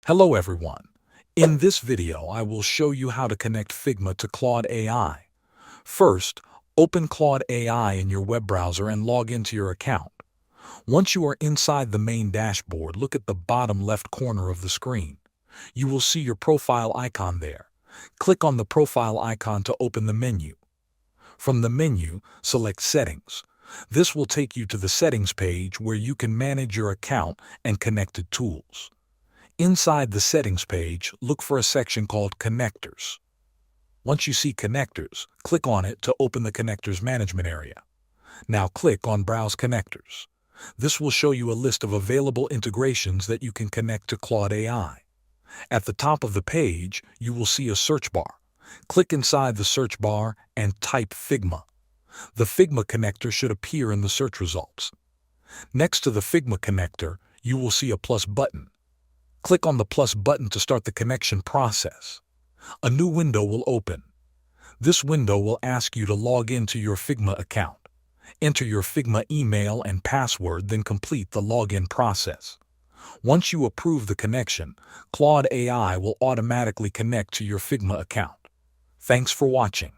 Hello everyone. In this video, I will show you how to connect Figma to Claude AI. First, open Claude AI in your web browser and log into your account. Once you are inside the main dashboard, look at the bottom left corner of the screen. You will see your profile icon there. Click on the profile icon to open the menu. From the menu, select Settings. This will take you to the Settings page where you can manage your account and connected tools. Inside the Settings page, look for a section called Connectors. Once you see Connectors, click on it to open the Connectors management area. Now click on Browse Connectors. This will show you a list of available integrations that you can connect to Claude AI. At the top of the page, you will see a search bar. Click inside the search bar and type Figma. The Figma connector should appear in the search results. Next to the Figma connector, you will see a plus button. Click on the plus button to start the connection process. A new window will open. This window will ask you to log into your Figma account. Enter your Figma email and password, then complete the login process. Once you approve the connection, Claude AI will automatically connect to your Figma account. Thanks for watching.